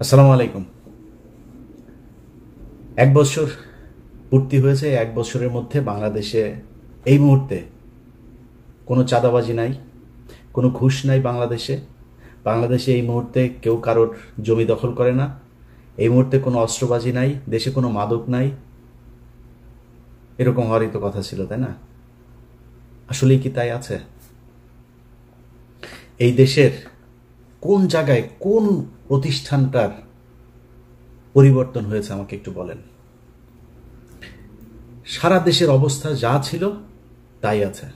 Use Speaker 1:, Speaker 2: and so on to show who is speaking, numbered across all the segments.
Speaker 1: আসসালামু আলাইকুম। এক বছর পূর্তি হয়েছে। এক বছরের মধ্যে বাংলাদেশে এই মুহূর্তে কোনো চাঁদাবাজি নাই, কোনো ঘুষ নাই। বাংলাদেশে এই মুহূর্তে কেউ কারোর জমি দখল করে না। এই মুহূর্তে কোনো অস্ত্রবাজি নাই, দেশে কোনো মাদক নাই। এরকম হওয়ারই তো কথা ছিল, তাই না? আসলেই কি তাই আছে? এই দেশের কোন জায়গায় কোন প্রতিষ্ঠানটার পরিবর্তন হয়েছে আমাকে একটু বলেন। সারা দেশের অবস্থা যা ছিল তাই আছে।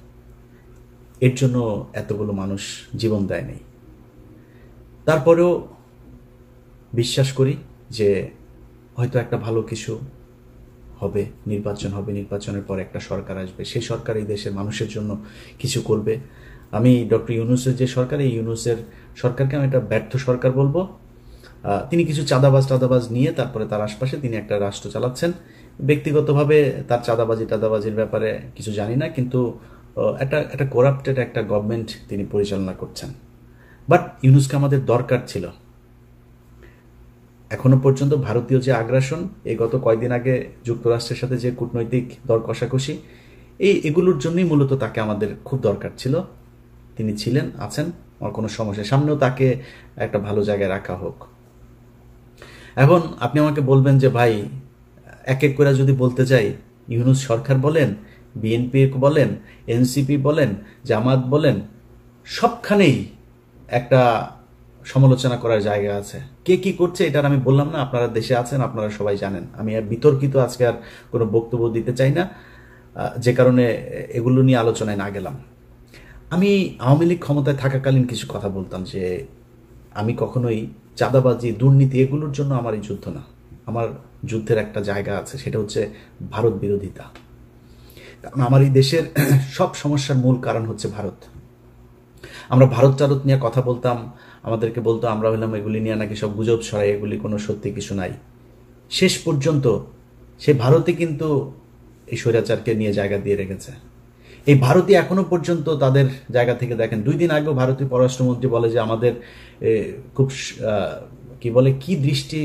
Speaker 1: এর জন্য এতগুলো মানুষ জীবন দেয় নাই। তারপরেও বিশ্বাস করি যে হয়তো একটা ভালো কিছু হবে, নির্বাচন হবে, নির্বাচনের পর একটা সরকার আসবে, সেই সরকার এই দেশের মানুষের জন্য কিছু করবে। আমি ডক্টর ইউনূসের যে সরকার, এই ইউনূসের সরকারকে আমি একটা ব্যর্থ সরকার বলবো। তিনি কিছু চাঁদাবাজ নিয়ে তারপরে তার আশপাশে তিনি একটা রাষ্ট্র চালাচ্ছেন। ব্যক্তিগতভাবে তার টাদাবাজির ব্যাপারে কিছু জানি না, কিন্তু একটা করাপ্টেড একটা গভর্নমেন্ট তিনি পরিচালনা করছেন। বাট ইউনূসকে আমাদের দরকার ছিল। এখনো পর্যন্ত ভারতীয় যে আগ্রাসন, এই গত কয়েকদিন আগে যুক্তরাষ্ট্রের সাথে যে কূটনৈতিক দর কষাকষি, এগুলোর জন্যই মূলত তাকে আমাদের খুব দরকার ছিল। তিনি ছিলেন, আছেন, আমার কোনো সমস্যা, সামনেও তাকে একটা ভালো জায়গায় রাখা হোক। এখন আপনি আমাকে বলবেন যে ভাই, এক এক করে যদি বলতে যাই, ইউনূস সরকার বলেন, বিএনপি বলেন, এনসিপি বলেন, জামাত বলেন, সবখানেই একটা সমালোচনা করার জায়গা আছে। কে কি করছে এটার আমি বললাম না, আপনারা দেশে আছেন, আপনারা সবাই জানেন। আমি আর বিতর্কিত আজকে আর কোনো বক্তব্য দিতে চাই না, যে কারণে এগুলো নিয়ে আলোচনায় না গেলাম। আমি আওয়ামী লীগ ক্ষমতায় থাকাকালীন কিছু কথা বলতাম যে আমি কখনোই চাঁদাবাজি, দুর্নীতি এগুলোর জন্য আমার এই যুদ্ধ না। আমার যুদ্ধের একটা জায়গা আছে, সেটা হচ্ছে ভারত বিরোধিতা। কারণ আমার এই দেশের সব সমস্যার মূল কারণ হচ্ছে ভারত। আমরা ভারত নিয়ে কথা বলতাম, আমাদেরকে বলতো আমরা হইলাম এগুলি নিয়ে নাকি সব গুজব ছড়াই, এগুলি কোনো সত্যি কিছু নাই। শেষ পর্যন্ত সে ভারতে কিন্তু এই স্বৈরাচারকে নিয়ে জায়গা দিয়ে রেখেছে। এই ভারতীয় এখনো পর্যন্ত তাদের জায়গা থেকে দেখেন, 2 দিন আগেও ভারতীয় পররাষ্ট্রমন্ত্রী বলে যে আমাদের খুব কি বলে, কি দৃষ্টি,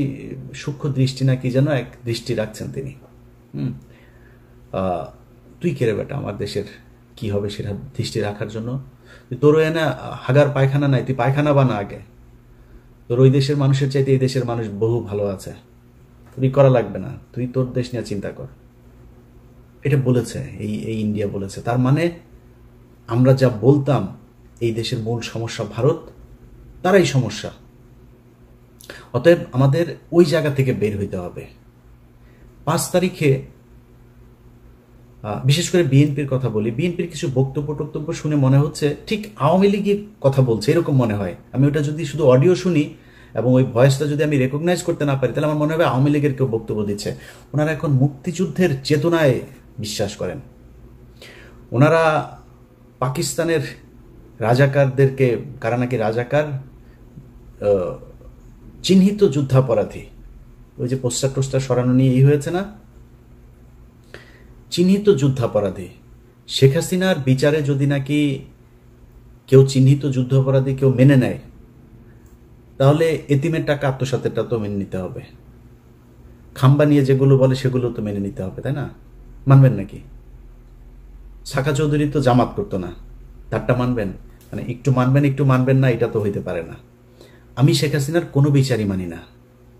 Speaker 1: সূক্ষ্ম দৃষ্টি না কি যেন এক দৃষ্টি রাখছেন তিনি। তুই কে রে বেটা, আমার দেশের কি হবে সেটা দৃষ্টি রাখার জন্য? তোর এনে হাগার পায়খানা নাই, তুই পায়খানা বানা আগে। তোর ওই দেশের মানুষের চাইতে এই দেশের মানুষ বহু ভালো আছে, তুই করা লাগবে না, তুই তোর দেশ নিয়ে চিন্তা কর। এটা বলেছে এই ইন্ডিয়া বলেছে। তার মানে আমরা যা বলতাম এই দেশের মূল সমস্যা ভারত, তারাই সমস্যা। অতএব আমাদের ওই জায়গা থেকে বের হইতে হবে। 5 তারিখে বিশেষ করে বিএনপির কথা বলি, বিএনপির কিছু বক্তব্য শুনে মনে হচ্ছে ঠিক আওয়ামী লীগের কথা বলছে, এরকম মনে হয়। আমি ওটা যদি শুধু অডিও শুনি এবং ওই ভয়েসটা যদি আমি রেকগনাইজ করতে না পারি, তাহলে আমার মনে হবে আওয়ামী লীগের কেউ বক্তব্য দিচ্ছে। ওনারা এখন মুক্তিযুদ্ধের চেতনায় বিশ্বাস করেন। ওনারা পাকিস্তানের রাজাকারদেরকে, কারা নাকি রাজাকার, চিহ্নিত যুদ্ধাপরাধী, ওই যে পোস্টার সরানো নিয়ে এই হয়েছে না, চিহ্নিত যুদ্ধাপরাধী। শেখ হাসিনার বিচারে যদি নাকি কেউ চিহ্নিত যুদ্ধাপরাধী কেউ মেনে নেয়, তাহলে এতিমের টাকা আত্মসাতেরটা তো মেনে নিতে হবে। খাম্বা নিয়ে যেগুলো বলে সেগুলো তো মেনে নিতে হবে, তাই না? মানবেন নাকি? সাকা চৌধুরী তো জামাত করতো না, তারটা মানবেন? মানে একটু মানবেন না, এটা তো হইতে পারে না। আমি শেখ হাসিনার কোনো বিচারই মানি না।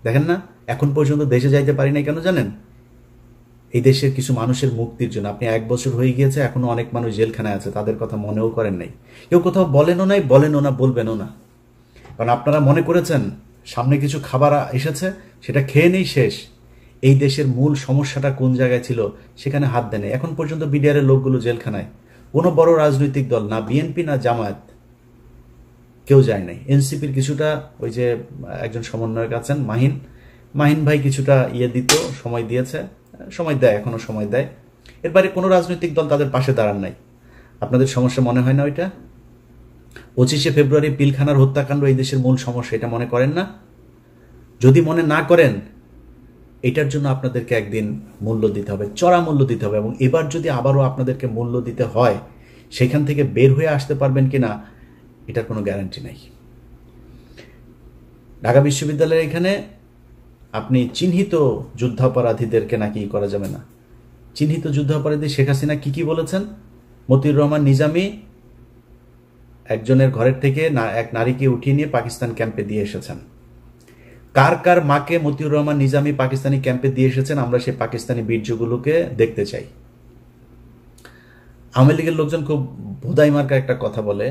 Speaker 1: দেখেন না, এখন পর্যন্ত দেশে যাইতে পারি নাই কেন জানেন? এই দেশের কিছু মানুষের মুক্তির জন্য। আপনি 1 বছর হয়ে গিয়েছে, এখনো অনেক মানুষ জেলখানায় আছে, তাদের কথা মনেও করেন নাই। কেউ কোথাও বলেনও না, বলবেনও না। কারণ আপনারা মনে করেছেন সামনে কিছু খাবার এসেছে, সেটা খেয়ে নেই, শেষ। এই দেশের মূল সমস্যাটা কোন জায়গায় ছিল সেখানে হাত দেয়। এখন পর্যন্ত বিডিআরের লোকগুলো জেলখানায়। কোনো বড় রাজনৈতিক দল, না বিএনপি না জামায়াত, কেউ যায় নাই। এনসিপির কিছুটা, ওই যে একজন সমন্বয়ক আছেন মাহিন ভাই, কিছুটা সময় দিয়েছে, সময় দেয়, এখনো সময় দেয়। এর বাইরে কোনো রাজনৈতিক দল তাদের পাশে দাঁড়ান নাই। আপনাদের সমস্যা মনে হয় না ওইটা? 25শে ফেব্রুয়ারি পিলখানার হত্যাকাণ্ড এই দেশের মূল সমস্যা, এটা মনে করেন না? যদি মনে না করেন, এটার জন্য আপনাদেরকে একদিন মূল্য দিতে হবে, চড়া মূল্য দিতে হবে। এবং এবার যদি আবারও আপনাদেরকে মূল্য দিতে হয়, সেখান থেকে বের হয়ে আসতে পারবেন কিনা এটার কোনো গ্যারান্টি নাই। ঢাকা বিশ্ববিদ্যালয়ের এখানে আপনি চিহ্নিত যুদ্ধাপরাধীদেরকে নাকি করা যাবে না। চিহ্নিত যুদ্ধাপরাধী শেখ হাসিনা কি বলেছেন? মতিউর রহমান নিজামী একজনের ঘরের থেকে এক নারীকে উঠিয়ে নিয়ে পাকিস্তান ক্যাম্পে দিয়ে এসেছেন। কার কার মাকে মতিউর রহমান নিজামী পাকিস্তানি ক্যাম্পে দিয়ে এসেছেন, আমরা সেই পাকিস্তানি বীর্যগুলোকে দেখতে চাই। আওয়ামী লীগের লোকজন খুব ভোদাই মার্কা একটা কথা বলে,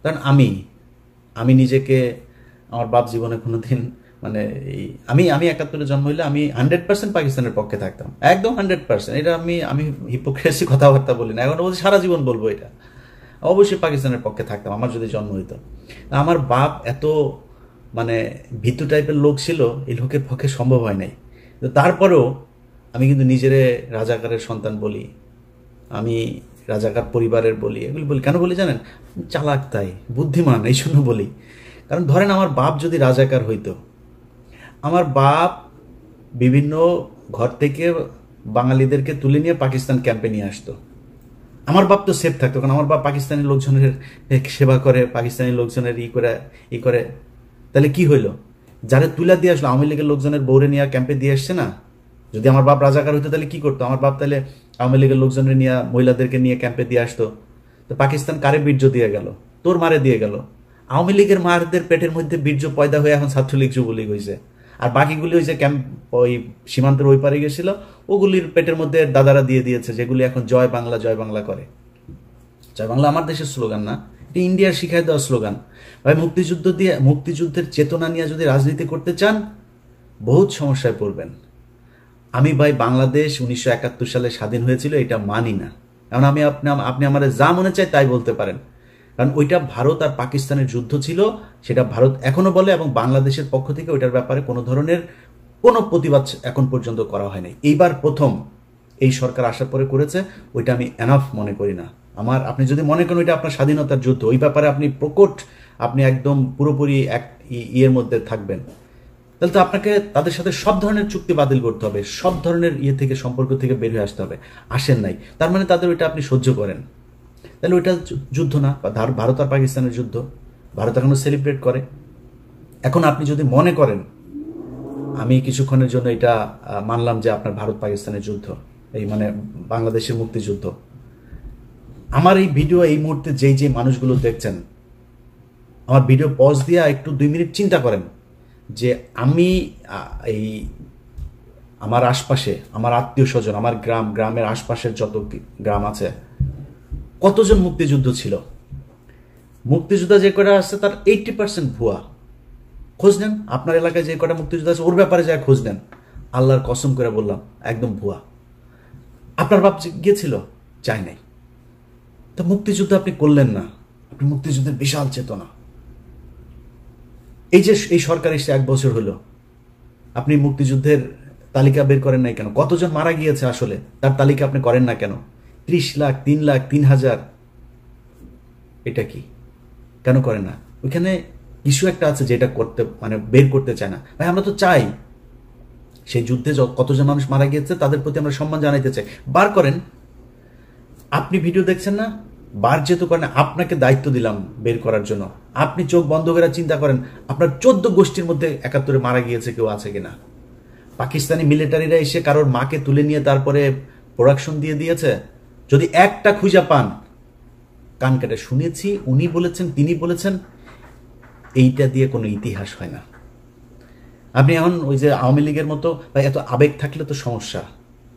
Speaker 1: কারণ আমি নিজেকে, আমার বাপ জীবনে কোনোদিন মানে আমি 71-এ জন্ম হইলে আমি 100% পাকিস্তানের পক্ষে থাকতাম, একদম 100%। এটা আমি হিপোক্রেসি কথাবার্তা বলি না, এখন বলছি সারা জীবন বলবো এটা, অবশ্যই পাকিস্তানের পক্ষে থাকতাম আমার যদি জন্ম হইতো। আমার বাপ এত মানে ভীতু টাইপের লোক ছিল, এই লোকের পক্ষে সম্ভব হয় নাই। তারপরেও আমি কিন্তু নিজেরে রাজাকারের সন্তান বলি, আমি রাজাকার পরিবারের বলি, এগুলি বলি। কেন বলি জানেন? চালাক, তাই বুদ্ধিমান, এই জন্য বলি। কারণ ধরেন আমার বাপ যদি রাজাকার হইতো, আমার বাপ বিভিন্ন ঘর থেকে বাঙালিদেরকে তুলে নিয়ে পাকিস্তান ক্যাম্পে নিয়ে আসতো, আমার বাপ তো সেফ থাকতো, কারণ আমার বাপ পাকিস্তানি লোকজনের সেবা করে, পাকিস্তানি লোকজনের ই করে। তাহলে কি হইলো? যারা তুলে দিয়ে আসলো, আওয়ামী লীগের লোকজনের বৌরে নিয়ে ক্যাম্পে দিয়ে আসছে না। যদি আমার বাপ রাজাকার হইতো তাহলে কি করতো? আমার বাপ তাহলে আওয়ামী লীগের লোকজনের নিয়ে, মহিলাদেরকে নিয়ে ক্যাম্পে দিয়ে আসতো। তো পাকিস্তান কারে বীর্য দিয়ে গেল? তোর মারে দিয়ে গেল। আওয়ামী লীগের মারদের পেটের মধ্যে বীর্য পয়দা হয়ে এখন ছাত্রলীগ যুবলীগ হয়েছে, আর বাকিগুলি ওই যে ক্যাম্প ওই সীমান্তের ওই পারে গেছিল, ওগুলির পেটের মধ্যে দাদারা দিয়ে দিয়েছে, যেগুলি এখন জয় বাংলা জয় বাংলা করে। জয় বাংলা আমার দেশের স্লোগান না, এটা ইন্ডিয়ার শিখায় দেওয়া স্লোগান। ভাই মুক্তিযুদ্ধের চেতনা নিয়ে যদি রাজনীতি করতে চান, বহুত সমস্যায় পড়বেন। আমি ভাই বাংলাদেশ 1971 সালে স্বাধীন হয়েছিল এটা মানি না। কারণ আপনি আমার যা মনে চায় তাই বলতে পারেন, কারণ ওইটা ভারত আর পাকিস্তানের যুদ্ধ ছিল, সেটা ভারত এখনো বলে, এবং বাংলাদেশের পক্ষ থেকে ওইটার ব্যাপারে কোনো ধরনের কোনো প্রতিবাদ এখন পর্যন্ত করা হয়নি। এইবার প্রথম এই সরকার আসার পরে করেছে, ওইটা আমি এনাফ মনে করি না। আপনি যদি মনে করেন ওইটা আপনার স্বাধীনতার যুদ্ধ, ওই ব্যাপারে আপনি প্রকট, আপনি একদম পুরোপুরি এক ইয়ের মধ্যে থাকবেন, তাহলে তো আপনাকে তাদের সাথে সব ধরনের চুক্তি বাতিল করতে হবে, সব ধরনের ইয়ে থেকে, সম্পর্ক থেকে বের হয়ে আসতে হবে। আসেন নাই, তার মানে তাদের ওইটা আপনি সহ্য করেন, তাহলে ওইটা যুদ্ধ না। ভারত আর পাকিস্তানের যুদ্ধ ভারত এখনো সেলিব্রেট করে। এখন আপনি যদি মনে করেন আমি কিছুক্ষণের জন্য এটা মানলাম যে আপনার ভারত পাকিস্তানের যুদ্ধ, এই মানে বাংলাদেশের মুক্তিযুদ্ধ, আমার এই ভিডিও এই মুহূর্তে যেই মানুষগুলো দেখছেন, আমার ভিডিও পজ দিয়ে একটু 2 মিনিট চিন্তা করেন যে আমি এই আমার আশপাশে, আমার আত্মীয় স্বজন, আমার গ্রামের আশপাশের যত গ্রাম আছে, কতজন মুক্তিযুদ্ধ ছিল। মুক্তিযোদ্ধা যে কটা আছে তার 80% ভুয়া। খোঁজ নেন, আপনার এলাকায় যে কটা মুক্তিযোদ্ধা আছে ওর ব্যাপারে যা খোঁজ নেন, আল্লাহর কসম করে বললাম একদম ভুয়া। আপনার বাপ গিয়েছিল? চাই নাই। তো মুক্তিযুদ্ধ আপনি করলেন না, আপনি মুক্তিযুদ্ধের বিশাল চেতনা। এই সরকার এসে 1 বছর হলো, আপনি মুক্তিযুদ্ধের তালিকা বের করেন নাই কেন? কতজন মারা গিয়েছে আসলে তার তালিকা আপনি করেন না কেন? 30 লাখ, 3 লাখ, 3,000, এটা কি কেন করেন না? ওইখানে কিছু একটা আছে যেটা করতে মানে বের করতে চায় না। ভাই আমরা তো চাই সেই যুদ্ধে কতজন মানুষ মারা গিয়েছে তাদের প্রতি আমরা সম্মান জানাইতে চাই, বার করেন। আপনি ভিডিও দেখছেন না, বার যেহেতু করেন, আপনাকে দায়িত্ব দিলাম বের করার জন্য। আপনি চোখ বন্ধ করে চিন্তা করেন আপনার 14 গোষ্ঠীর মধ্যে 71-এ মারা গিয়েছে কেউ আছে কিনা। পাকিস্তানি মিলিটারিরা এসে কারোর মাকে তুলে নিয়ে তারপরে প্রোডাকশন দিয়ে দিয়েছে, যদি একটা খুঁজে পান কান কেটে শুনেছি, উনি বলেছেন, তিনি বলেছেন, এইটা দিয়ে কোনো ইতিহাস হয় না। আপনি এখন ওই যে আওয়ামী লীগের মতো ভাই এত আবেগ থাকলে তো সমস্যা।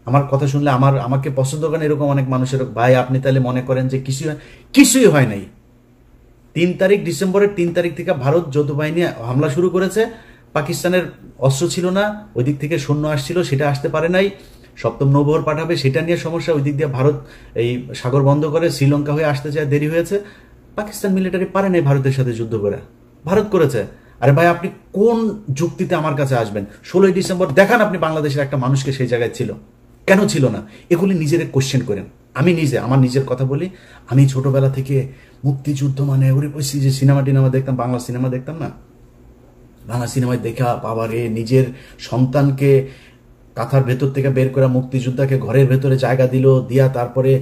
Speaker 1: আমার কথা শুনলে আমাকে পছন্দ করেন এরকম অনেক মানুষের, ভাই আপনি তাহলে মনে করেন যে কিছুই হয় নাই। 3 তারিখ ডিসেম্বরের 3 তারিখ থেকে ভারত যৌথ বাহিনী হামলা শুরু করেছে, পাকিস্তানের অস্ত্র ছিল না, ওই দিক থেকে সৈন্য আসছিল, সেটা আসতে পারে নাই, 7ম নৌবহর পাঠাবে সেটা নিয়ে সমস্যা, ওই দিক দিয়ে ভারত এই সাগর বন্ধ করে শ্রীলঙ্কা হয়ে আসতে চায়, দেরি হয়েছে। পাকিস্তান মিলিটারি পারে নাই ভারতের সাথে যুদ্ধ করে, ভারত করেছে। আরে ভাই আপনি কোন যুক্তিতে আমার কাছে আসবেন? 16ই ডিসেম্বর দেখান আপনি বাংলাদেশের একটা মানুষকে সেই জায়গায় ছিল, কেন ছিল না? এগুলি নিজের কোশ্চেন করেন। আমি আমার নিজের কথা বলি, আমি ছোটবেলা থেকে মুক্তিযুদ্ধ মানে ওই যে সিনেমা টিনেমা দেখতাম, বাংলা সিনেমা দেখতাম না, বাংলা সিনেমায় দেখা বাবারে নিজের সন্তানকে কাঁথার ভেতর থেকে বের করে মুক্তিযোদ্ধাকে ঘরের ভেতরে জায়গা দিয়া তারপরে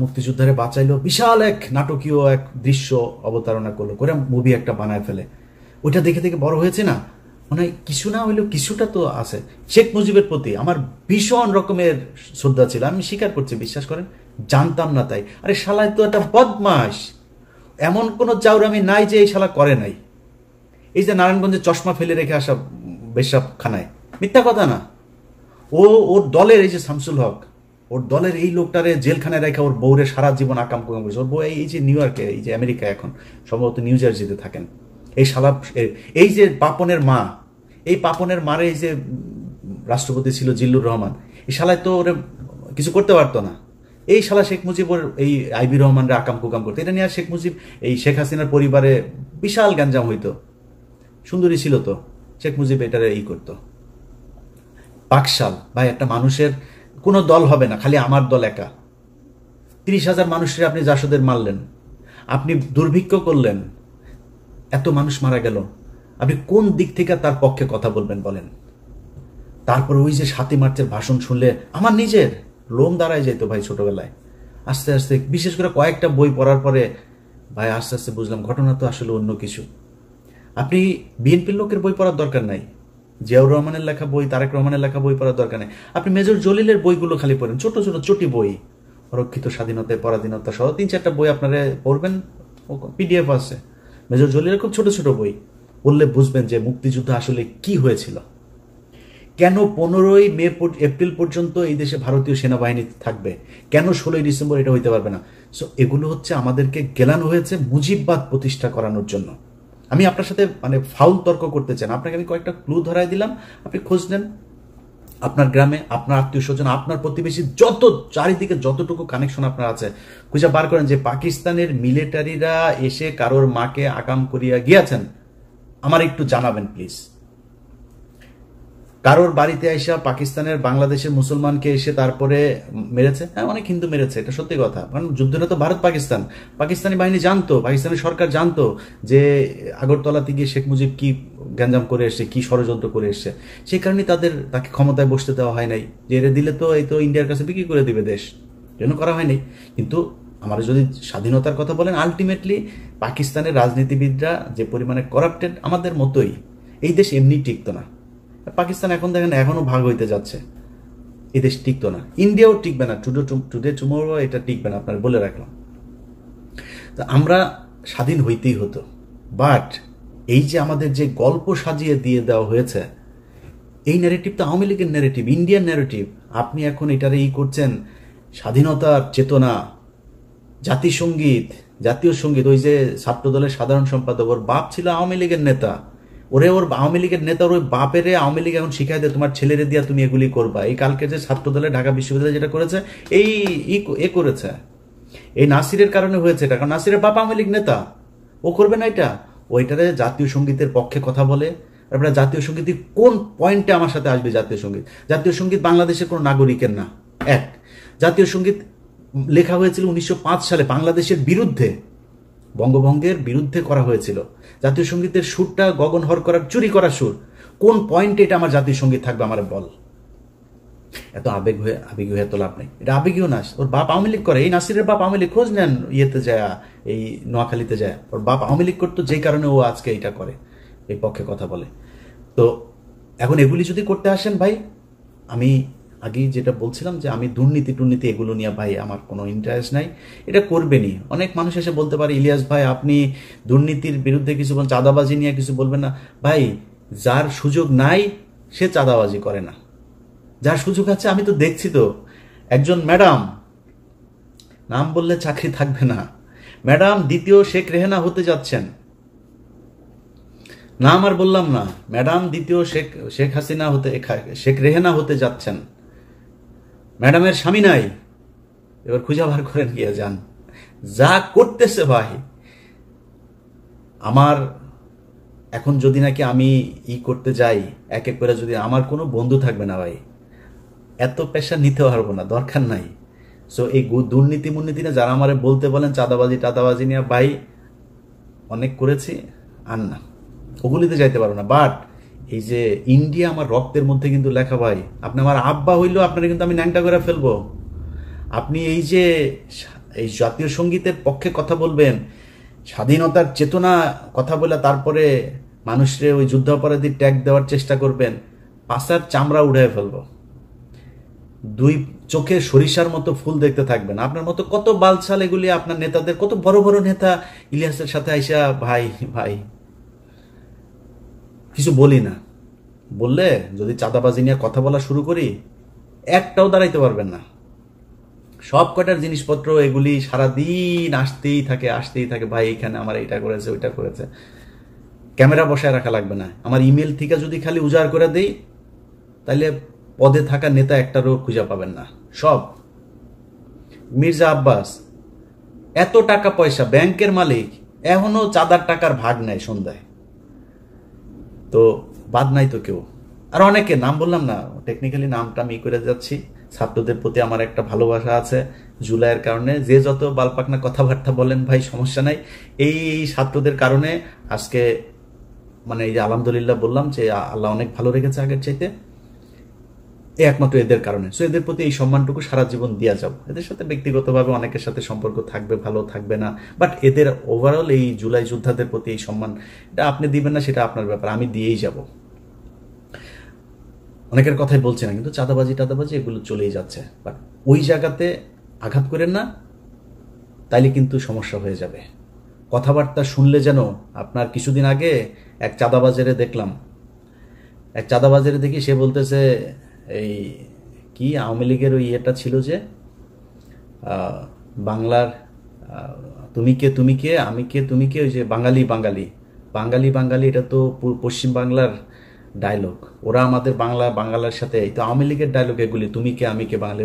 Speaker 1: মুক্তিযোদ্ধারে বাঁচাইলো, বিশাল এক নাটকীয় এক দৃশ্য অবতারণা করলো, করে মুভি একটা বানায় ফেলে। ওইটা দেখে দেখে বড় হয়েছে না, মানে কিছু না হলেও কিছুটা তো আছে। শেখ মুজিবের প্রতি আমার ভীষণ রকমের শ্রদ্ধা ছিল, আমি স্বীকার করছি, বিশ্বাস করেন জানতাম না তাই। আরে শালায় তো একটা বদমাস, এমন কোনো চাউরামি নাই যে এই শালা করে নাই। এই যে নারায়ণগঞ্জে চশমা ফেলে রেখে আসা বেশাব খানায়, মিথ্যা কথা না। ওর দলের এই যে শামসুল হক, ওর দলের এই লোকটারে জেলখানায় রেখে ওর বউরে সারা জীবন আকাম কুকাম করেছে। ওর বউ এই যে নিউ ইয়র্কে, এই যে আমেরিকায় এখন সম্ভবত নিউ জার্সিতে থাকেন। এই শালা, এই যে পাপনের মা, এই পাপনের মারে এই যে রাষ্ট্রপতি ছিল জিল্লুর রহমান, এই শালায় তো ওরে কিছু করতে পারতো না। এই শালা শেখ মুজিব ওর এই আইবি রহমানরে আকাম কুকাম করতো। এটা নিয়ে শেখ মুজিব এই শেখ হাসিনার পরিবারে বিশাল গ্যাঞ্জাম হইতো। সুন্দরী ছিল তো, শেখ মুজিব এটারে এই করতো। পাকশাল ভাই, একটা মানুষের কোনো দল হবে না, খালি আমার দল একা। 30,000 মানুষের আপনি জাসদের মারলেন, আপনি দুর্ভিক্ষ করলেন, এত মানুষ মারা গেল, আপনি কোন দিক থেকে তার পক্ষে কথা বলবেন বলেন? তারপর ওই যে 7ই মার্চের ভাষণ শুনলে আমার নিজের লোম দাঁড়ায় যেত ভাই। ছোটবেলায় আস্তে আস্তে, বিশেষ করে কয়েকটা বই পড়ার পরে ভাই আস্তে আস্তে বুঝলাম ঘটনা তো আসলে অন্য কিছু। আপনি বিএনপির লোকের বই পড়ার দরকার নাই, জিয়াউর রহমানের লেখা বই, তারেক রহমানের লেখা বই পড়ার দরকার নেই। আপনি মেজর জলিলের বইগুলো খালি পড়েন, ছোট ছোট চটি বই, অরক্ষিত স্বাধীনতায় পরাধীনতা সহ 3-4টা বই আপনারা পড়বেন, পিডিএফ আছে। মেজর জলিলের খুব ছোট ছোট বই পড়লে বুঝবেন যে মুক্তিযুদ্ধ আসলে কি হয়েছিল, কেন 15ই মে এপ্রিল পর্যন্ত এই দেশে ভারতীয় সেনাবাহিনী থাকবে, কেন 16ই ডিসেম্বর এটা হইতে পারবে না। সো এগুলো হচ্ছে আমাদেরকে গেলানো হয়েছে মুজিববাদ প্রতিষ্ঠা করানোর জন্য। আমি আপনার সাথে মানে ফাউল তর্ক করতে চান, আপনাকে আমি কয়েকটা ক্লু ধরাই দিলাম, আপনি খোঁজ নেন। আপনার গ্রামে, আপনার আত্মীয় স্বজন, আপনার প্রতিবেশী, যত চারিদিকে যতটুকু কানেকশন আপনার আছে, খুঁজে বার করেন যে পাকিস্তানের মিলিটারিরা এসে কারোর মাকে আকাম করিয়া গিয়েছেন, আমার একটু জানাবেন প্লিজ। কারোর বাড়িতে এসে পাকিস্তানের বাংলাদেশের মুসলমানকে এসে তারপরে মেরেছে? হ্যাঁ, অনেক হিন্দু মেরেছে, এটা সত্যি কথা। কারণ যুদ্ধটা তো ভারত পাকিস্তান, পাকিস্তানি বাহিনী জানতো, পাকিস্তানি সরকার জানতো যে আগরতলাতে গিয়ে শেখ মুজিব কি গ্যাঞ্জাম করে এসছে, কি ষড়যন্ত্র করে এসছে। সেই কারণে তাকে ক্ষমতায় বসতে দেওয়া হয় নাই, যে এরা দিলে তো এই তো ইন্ডিয়ার কাছে বিক্রি করে দিবে দেশ, জন্য করা হয়নি। কিন্তু আমরা যদি স্বাধীনতার কথা বলেন, আলটিমেটলি পাকিস্তানের রাজনীতিবিদরা যে পরিমাণে করাপ্টেড, আমাদের মতোই, এই দেশ এমনি টিকতো না। পাকিস্তান এখন দেখেন এখনো ভাগ হইতে যাচ্ছে, এই দেশ টিকতো না, ইন্ডিয়াও টিকবে না, টুডে টুমোরো এটা টিকবে না, আপনার বলে রাখলাম। তো আমরা স্বাধীন হইতেই হতো, বাট এই যে আমাদের যে গল্প সাজিয়ে দিয়ে দেওয়া হয়েছে, এই ন্যারেটিভ তো আওয়ামী লীগের ন্যারেটিভ, ইন্ডিয়ান ন্যারেটিভ। আপনি এখন এটারে করছেন স্বাধীনতার চেতনা, জাতিসঙ্গীত, জাতীয় সঙ্গীত। ওই যে ছাত্রদলের সাধারণ সম্পাদক, ওর বাপ ছিল আওয়ামী লীগের নেতা, ওর আওয়ামী লীগের নেতা, ওর বাপেরে আওয়ামী লীগ এখন শিখাই দেয় তোমার ছেলেরে দিয়া তুমি এগুলি করবা। এই কালকে যে ছাত্রদলে ঢাকা বিশ্ববিদ্যালয় যেটা করেছে, এ করেছে, এই নাসিরের কারণে হয়েছে এটা, কারণ নাসিরের বাপ আওয়ামী লীগ নেতা, ও করবে না এটা। ওইটারে জাতীয় সঙ্গীতের পক্ষে কথা বলে। তারপরে জাতীয় সঙ্গীত কোন পয়েন্টে আমার সাথে আসবে? জাতীয় সঙ্গীত, জাতীয় সঙ্গীত বাংলাদেশের কোনো নাগরিকের না। এক, জাতীয় সঙ্গীত লেখা হয়েছিল 1905 সালে বাংলাদেশের বিরুদ্ধে, বঙ্গভঙ্গের বিরুদ্ধে করা হয়েছিল। জাতীয় সঙ্গীতের সুরটা গগন হর করার, চুরি করা সুর। কোন পয়েন্টে এটা আমার জাতীয় সঙ্গীত থাকবে? আমার বল। এত আবেগী হয়ে তো লাভ নেই, এটা আবেগীও না। ওর বাপ আওয়ামী লীগ করে, এই নাসিরের বাপ আওয়ামী লীগ, খোঁজ নেন ইয়েতে যায়, এই নোয়াখালীতে যায়, ওর বাপ আওয়ামী লীগ করতো, যেই কারণে ও আজকে এটা করে, এই পক্ষে কথা বলে। তো এখন এগুলি যদি করতে আসেন ভাই, আমি আগেই যেটা বলছিলাম যে আমি দুর্নীতি এগুলো নিয়ে ভাই আমার কোনো ইন্টারেস্ট নাই, এটা করবেনই। অনেক মানুষ এসে বলতে পারে, ইলিয়াস ভাই আপনি দুর্নীতির বিরুদ্ধে কিছু বলেন, চাঁদাবাজি নিয়ে কিছু বলবেন না। ভাই, যার সুযোগ নাই সে চাঁদাবাজি করে না, যার সুযোগ আছে, আমি তো দেখছি তো, একজন ম্যাডাম, নাম বললে চাকরি থাকবে না, ম্যাডাম দ্বিতীয় শেখ রেহানা হতে যাচ্ছেন, নাম আর বললাম না, ম্যাডাম দ্বিতীয় শেখ হাসিনা হতে, শেখ রেহানা হতে যাচ্ছেন। ম্যাডামের স্বামী নাই, এবার খুঁজে বার করেন গিয়ে যান, যা করতেছে ভাই। আমার এখন যদি নাকি আমি করতে যাই এক এক করে, যদি আমার কোনো বন্ধু থাকবে না ভাই, এত প্রেশার নিতে পারবো না, দরকার নাই। সো এই দুর্নীতি না যারা আমারে বলতে বলেন চাঁদাবাজি নিয়ে, ভাই অনেক করেছি, আর না, ওগুলিতে যাইতে পারবো না। বাট এই যে ইন্ডিয়া আমার রক্তের মধ্যে কিন্তু লেখা ভাই, আপনি আমার আব্বা হইলেও আপনারা কিন্তু আমি ন্যাংটা করে ফেলবো। আপনি এই যে এই জাতীয় সঙ্গীতের পক্ষে কথা বলবেন, স্বাধীনতার চেতনা কথা বলে, তারপরে মানুষরে ওই যুদ্ধাপরাধী ট্যাগ দেওয়ার চেষ্টা করবেন, পাছার চামড়া উড়ায় ফেলবো। দুই চোখে সরিষার মতো ফুল দেখতে থাকবেন। আপনার মতো কত বালছাল এগুলি আপনার নেতাদের, কত বড় বড় নেতা ইলিয়াসের সাথে আইসা ভাই ভাই কিছু বলি না, বললে যদি চাঁদাবাজি নিয়ে কথা বলা শুরু করি একটাও দাঁড়াইতে পারবেন না। সব কটার জিনিসপত্র এগুলি সারাদিন আসতেই থাকে, ভাই এখানে আমার এটা করেছে ওইটা করেছে। ক্যামেরা বসায় রাখা লাগবে না, আমার ইমেল থেকে যদি খালি উজাড় করে দেই তাহলে পদে থাকা নেতা একটারও খুঁজে পাবেন না। সব মির্জা আব্বাস এত টাকা পয়সা, ব্যাংকের মালিক, এখনো চাঁদার টাকার ভাগ নেয় সন্ধ্যায়, তো বাদ নাই তো কেউ। আর অনেকে নাম বললাম না, টেকনিক্যালি নামটা আমি করে যাচ্ছি। ছাত্রদের প্রতি আমার একটা ভালোবাসা আছে জুলাইয়ের কারণে, যে যত বালপাকনা কথাবার্তা বলেন ভাই সমস্যা নাই। এই ছাত্রদের কারণে আজকে মানে এই যে আলহামদুলিল্লাহ বললাম যে আল্লাহ অনেক ভালো রেখেছে আগের চাইতে, একমাত্র এদের কারণে। সো এদের প্রতি এই সম্মানটুকু সারা জীবন দিয়া যাব। এদের সাথে ব্যক্তিগতভাবে অনেকের সাথে সম্পর্ক থাকবে, ভালো থাকবে না, বাট এদের ওভারঅল এই জুলাই যোদ্ধাদের প্রতি এই সম্মান, এটা আপনি দিবেন না সেটা আপনার ব্যাপার, আমি দিয়েই যাব। অনেকের কথাই বলছি না, কিন্তু চাঁদাবাজি টাদাবাজি এগুলো চলেই যাচ্ছে, বাট ওই জায়গাতে আঘাত করেন না, তাইলে কিন্তু সমস্যা হয়ে যাবে। কথাবার্তা শুনলে যেন আপনার, কিছুদিন আগে এক চাঁদাবাজারে দেখলাম, দেখি সে বলতেছে এই কি আওয়ামী লীগের ওই ইয়েটা ছিল যে বাংলার তুমি কে আমি কে তুমি কে, ওই যে বাঙালি বাঙালি বাঙালি বাঙালি, এটা তো পশ্চিম বাংলার ডায়লগ, ওরা আমাদের বাংলার সাথে, এই তো আওয়ামী লীগের ডায়লগ এগুলি, তুমি কে আমি কে বাঙালি,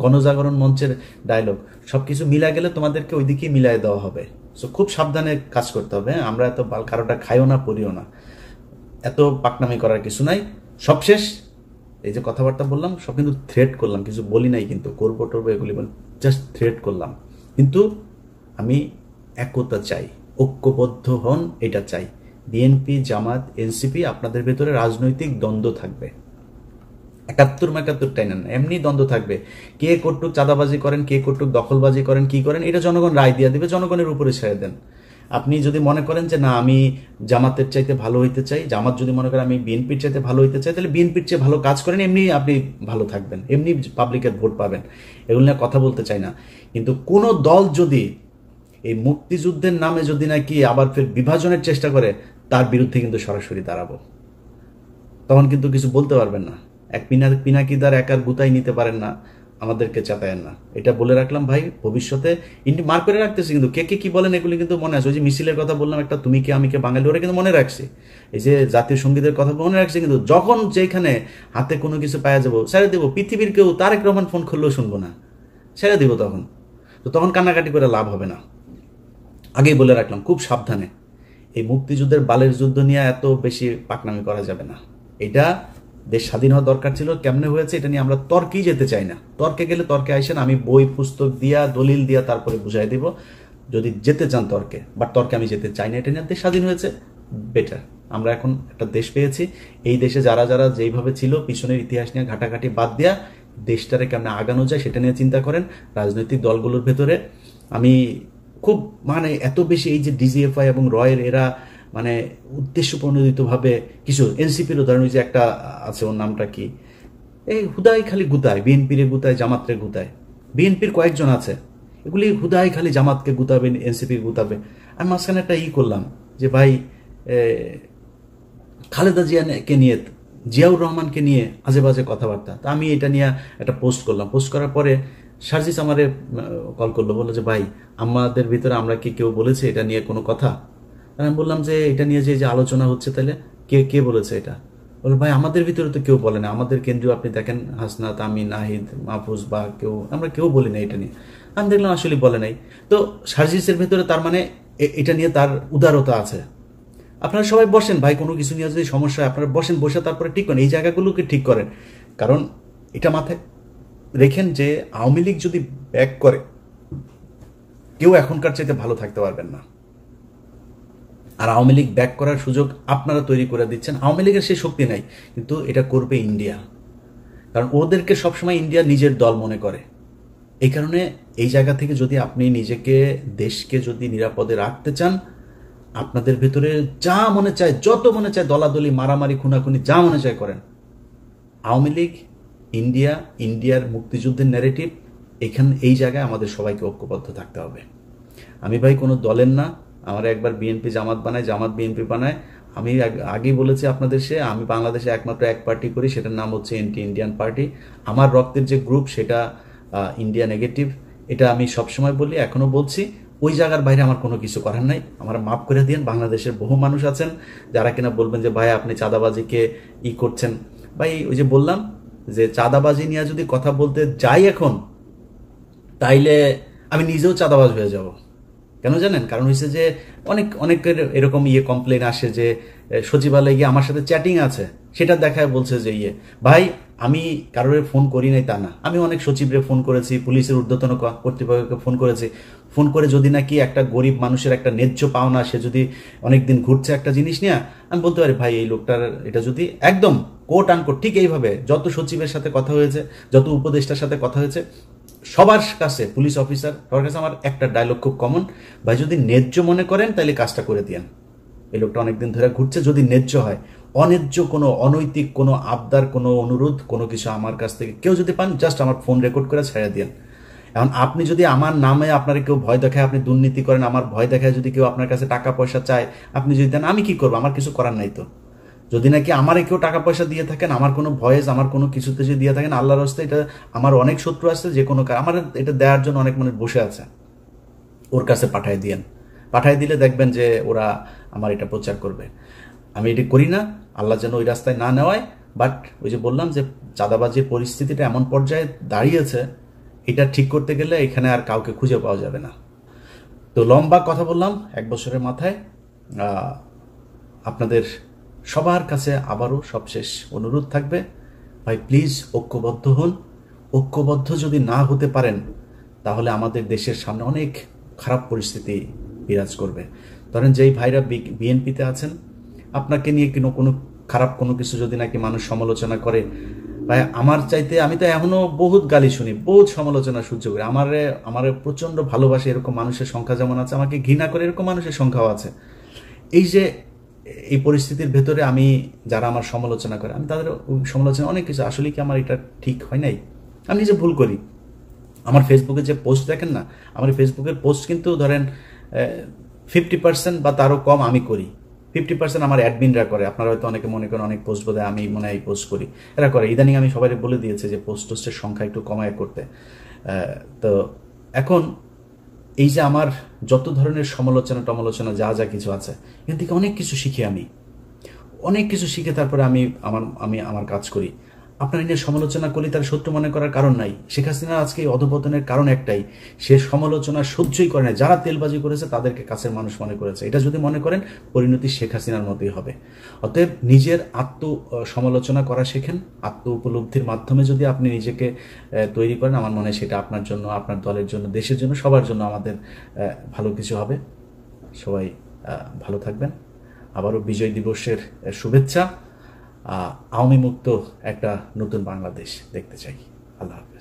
Speaker 1: গণজাগরণ মঞ্চের ডায়লগ, সবকিছু মিলা গেলে তোমাদেরকে ওই দিকেই মিলাই দেওয়া হবে। সো খুব সাবধানে কাজ করতে হবে। আমরা এত কারোটা খাইও না পড়িও না, এত পাকনামি করার কিছু নাই। সবশেষ এই যে কথাবার্তা বললাম সব কিন্তু থ্রেট করলাম, কিছু বলি নাই কিন্তু করবো টরবো এগুলি, জাস্ট থ্রেট করলাম। কিন্তু আমি একতা চাই, ঐক্যবদ্ধ হন, এটা চাই। বিএনপি জামাত এনসিপি আপনাদের ভেতরে রাজনৈতিক দ্বন্দ্ব থাকবে, 71 টাইনেন না, এমনি দ্বন্দ্ব থাকবে। কে কটুক চাঁদাবাজি করেন, কে কটুক দখলবাজি করেন, কি করেন, এটা জনগণ রায় দিয়ে দিবে, জনগণের উপরে ছেড়ে দেন। আপনি যদি মনে করেন যে না আমি জামাতের চাইতে ভালো হইতে চাই, জামাত যদি মনে করেন আমি বিএনপির চাইতে ভালো হইতে চাই, তাহলে বিএনপির চেয়ে ভালো কাজ করেন, এমনি আপনি ভালো থাকবেন, এমনি পাবলিকের ভোট পাবেন। এগুলো নিয়ে কথা বলতে চাই না, কিন্তু কোন দল যদি এই মুক্তিযুদ্ধের নামে যদি নাকি আবার ফের বিভাজনের চেষ্টা করে, তার বিরুদ্ধে কিন্তু সরাসরি দাঁড়াবো। তখন কিন্তু কিছু বলতে পারবেন না, এক পিনাকিদার একার গুতাই নিতে পারেন না, আমাদেরকে চাতায়েন না। এটা বলে রাখলাম ভাই, ভবিষ্যতে মার করে রাখতেছি কিন্তু কে কে কি বলেন এগুলি কিন্তু মনে আছে। ওই যে মিছিলের কথা বললাম একটা, তুমি কে আমি কে বাঙালি, ওরা কিন্তু মনে রাখছে। এই যে জাতীয় সঙ্গীতের কথা মনে রাখছে, কিন্তু যখন যেখানে হাতে কোনো কিছু পাওয়া যাবো ছেড়ে দেবো। পৃথিবীর কেউ তারেক রহমান ফোন করলেও শুনবো না, ছেড়ে দিব তখন। তো তখন কান্নাকাটি করে লাভ হবে না, আগেই বলে রাখলাম খুব সাবধানে। এই মুক্তিযুদ্ধের বালের যুদ্ধ নিয়ে এত বেশি পাকনামি করা যাবে না। এটা দেশ স্বাধীন হওয়া দরকার ছিল, কেমনে হয়েছে এটা নিয়ে আমরা তর্কেই যেতে চাই না। তর্কে গেলে তর্কে আইসেন, আমি বই পুস্তক দিয়া দলিল দিয়া তারপরে বুঝাই দিব যদি যেতে চান তর্কে, বাট তর্কে আমি যেতে চাই না। এটা নিয়ে দেশ স্বাধীন হয়েছে, বেটার। আমরা এখন একটা দেশ পেয়েছি, এই দেশে যারা যারা যেইভাবে ছিল পিছনের ইতিহাস নিয়ে ঘাটাঘাটি বাদ দিয়া দেশটারে কেমনে আগানো যায় সেটা নিয়ে চিন্তা করেন। রাজনৈতিক দলগুলোর ভেতরে আমি খুব মানে এত বেশি এই যে ডিজিএফআই এবং রয়ের এরা মানে উদ্দেশ্য প্রণোদিতভাবে কিছু, এনসিপির উদাহরণ যে একটা আছে, ওর নামটা কি, এই হুদাই খালি গুতায়, বিএনপির গুতায়, জামাতরে গুতায়। বিএনপির কয়েকজন আছে, এগুলি হুদাই খালি জামাতকে গুতাবে, এনসিপি গুতাবে। আমি মাঝখানে একটা করলাম যে ভাই খালেদা জিয়াকে নিয়ে, জিয়াউর রহমানকে নিয়ে আজে বাজে কথাবার্তা। তা আমি এটা নিয়ে একটা পোস্ট করলাম। পোস্ট করার পরে সার্জিস আমারে কল করলো, বললো যে ভাই আমাদের ভিতরে আমরা কি কেউ বলেছে এটা নিয়ে কোনো কথা? আমি বললাম যে এটা নিয়ে যে আলোচনা হচ্ছে, তাহলে কে কে বলেছে এটা? বললো ভাই আমাদের ভিতরে তো কেউ বলে না, আমাদের কেন্দ্রীয় আপনি দেখেন হাসনাত, আমি, নাহিদ, মাহফুজ বা কেউ, আমরা কেউ বলি না এটা নিয়ে। আমি দেখলাম আসলে বলে নাই। তো সার্জিসের ভিতরে তার মানে এটা নিয়ে তার উদারতা আছে। আপনারা সবাই বসেন ভাই, কোনো কিছু নিয়ে যদি সমস্যা হয় আপনারা বসেন, বসে তারপরে ঠিক করেন, এই জায়গাগুলোকে ঠিক করেন। কারণ এটা মাথায় রেখেন যে আওয়ামী লীগ যদি ব্যাক করে, কেউ এখনকার চাইতে ভালো থাকতে পারবেন না। আর আওয়ামী লীগ ব্যাক করার সুযোগ আপনারা তৈরি করে দিচ্ছেন। আওয়ামী লীগের সেই শক্তি নাই, কিন্তু এটা করবে ইন্ডিয়া, কারণ ওদেরকে সবসময় ইন্ডিয়া নিজের দল মনে করে। এই কারণে এই জায়গা থেকে যদি আপনি নিজেকে, দেশকে যদি নিরাপদে রাখতে চান, আপনাদের ভেতরে যা মনে চায়, যত মনে চায় দলাদলি, মারামারি, খুনাখুনি যা মনে চায় করেন। আওয়ামী লীগ, ইন্ডিয়ার মুক্তিযুদ্ধের ন্যারেটিভ, এই জায়গায় আমাদের সবাইকে ঐক্যবদ্ধ থাকতে হবে। আমি ভাই কোনো দলের না, আমার একবার বিএনপি জামাত বানায়, জামাত বিএনপি বানায়। আমি আগেই বলেছি আপনাদের, আমি বাংলাদেশে একমাত্র এক পার্টি করি, সেটার নাম হচ্ছে ইন্ডিয়ান পার্টি। আমার রক্তের যে গ্রুপ সেটা ইন্ডিয়া নেগেটিভ, এটা আমি সবসময় বলি, এখনো বলছি। ওই জায়গার বাইরে আমার কোনো কিছু করার নাই, আমার মাফ করে দিন। বাংলাদেশের বহু মানুষ আছেন যারা কিনা বলবেন যে ভাই আপনি চাঁদাবাজিকে করছেন। ভাই ওই যে বললাম যে চাঁদাবাজি নিয়ে যদি কথা বলতে যাই এখন, তাইলে আমি নিজেও চাঁদাবাজ হয়ে যাব। কেন জানেন? কারণ হচ্ছে যে অনেকের এরকম কমপ্লেন আসে যে সচিবালয়ে গিয়ে আমার সাথে চ্যাটিং আছে, সেটা দেখায় বলছে যে ভাই আমি কারোর ফোন করি নাই তা না, আমি অনেক সচিবরে ফোন করেছি, পুলিশের ঊর্ধ্বতন কর্তৃপক্ষকে ফোন করেছি। ফোন করে যদি নাকি একটা গরিব মানুষের একটা ন্যায্য পাওনা, সে যদি অনেকদিন ঘুরছে একটা জিনিস নিয়ে, আমি বলতে পারি ভাই এই লোকটার এটা যদি একদম কোট আনকোট ঠিক এইভাবে যত সচিবের সাথে কথা হয়েছে, যত উপদেষ্টার সাথে কথা হয়েছে, সবার কাছে, পুলিশ অফিসার সবার কাছে আমার একটা ডায়লগ খুব কমন, ভাই যদি ন্যায্য মনে করেন তাহলে কাজটা করে দিয়েন। এই লোকটা অনেকদিন ধরে ঘুরছে, যদি ন্যায্য হয়, অন্যায্য কোনো অনৈতিক কোনো আবদার, কোনো অনুরোধ, কোনো কিছু আমার কাছ থেকে কেউ যদি পান, জাস্ট আমার ফোন রেকর্ড করে ছেড়ে দিন। এখন আপনি যদি আমার নামে আপনারা কেউ ভয় দেখায়, আপনি দুর্নীতি করেন, আমার ভয় দেখায় যদি কেউ আপনার কাছে টাকা পয়সা চায়, আপনি যদি দেন, আমি কি করবো? আমার কিছু করার নাই তো। যদি নাকি আমারে কেউ টাকা পয়সা দিয়ে থাকেন, আমার কোনো ভয়েস, আমার কোনো কিছুতে যদি দিয়ে থাকেন, আল্লাহর রাস্তায়, এটা আমার অনেক শত্রু আছে, যে কোনো আমার এটা দেওয়ার জন্য অনেক মানুষ বসে আছে, ওর কাছে পাঠায় দিয়েন। পাঠায় দিলে দেখবেন যে ওরা আমার এটা প্রচার করবে। আমি এটা করি না, আল্লাহ যেন ওই রাস্তায় না নেওয়ায়। বাট ওই যে বললাম যে চাঁদাবাজির পরিস্থিতিটা এমন পর্যায়ে দাঁড়িয়েছে, এটা ঠিক করতে গেলে এখানে আর কাউকে খুঁজে পাওয়া যাবে না। তো লম্বা কথা বললাম 1 বছরের মাথায়। আপনাদের সবার কাছে আবারও সবশেষ অনুরোধ থাকবে, ভাই প্লিজ ঐক্যবদ্ধ হন। ঐক্যবদ্ধ যদি না হতে পারেন, তাহলে আমাদের দেশের সামনে অনেক খারাপ পরিস্থিতি বিরাজ করবে। ধরেন যেই ভাইরা বিএনপিতে আছেন, আপনাকে নিয়ে কোনো খারাপ কোনো কিছু যদি নাকি মানুষ সমালোচনা করে, ভাই আমার চাইতে, আমি তো এখনো বহুত গালি শুনি, বহুত সমালোচনা সহ্য করি। আমারে প্রচন্ড ভালোবাসে এরকম মানুষের সংখ্যা যেমন আছে, আমাকে ঘৃণা করে এরকম মানুষের সংখ্যাও আছে। এই যে এই পরিস্থিতির ভেতরে আমি, যারা আমার সমালোচনা করে, আমি তাদের সমালোচনা অনেক কিছু, আসলে কি আমার এটা ঠিক হয় নাই, আমি নিজে ভুল করি। আমার ফেসবুকে যে পোস্ট দেখেন না, আমার ফেসবুকের পোস্ট কিন্তু ধরেন 50% বা তারও কম আমি করি, 50% আমার অ্যাডমিনরা করে। আপনারা হয়তো অনেকে মনে করেন অনেক পোস্ট বোধহয় আমি মনে হয় পোস্ট করি, এরা করে। ইদানিং আমি সবাই বলে দিয়েছে যে পোস্টের সংখ্যা একটু কমায় করতে। তো এখন এই যে আমার যত ধরনের সমালোচনা টমালোচনা যা যা কিছু আছে, এখান থেকে অনেক কিছু শিখি, আমি অনেক কিছু শিখে তারপরে আমি আমার কাজ করি। আপনার নিয়ে সমালোচনা করি, তার সত্য মনে করার কারণ নাই। শেখ হাসিনা আজকে অধপতনের কারণ একটাই, সে সমালোচনা সহ্যই করে না। যারা তেলবাজি করেছে তাদেরকে কাছের মানুষ মনে করেছে। এটা যদি মনে করেন, পরিণতি শেখ হাসিনার মতোই হবে। অতএব নিজের সমালোচনা করা শেখেন। আত্ম উপলব্ধির মাধ্যমে যদি আপনি নিজেকে তৈরি করেন, আমার মনে হয় সেটা আপনার জন্য, আপনার দলের জন্য, দেশের জন্য, সবার জন্য আমাদের ভালো কিছু হবে। সবাই ভালো থাকবেন। আবারও বিজয় দিবসের শুভেচ্ছা। আওয়ামী মুক্ত একটা নতুন বাংলাদেশ দেখতে চাই। আল্লাহ হাফেজ।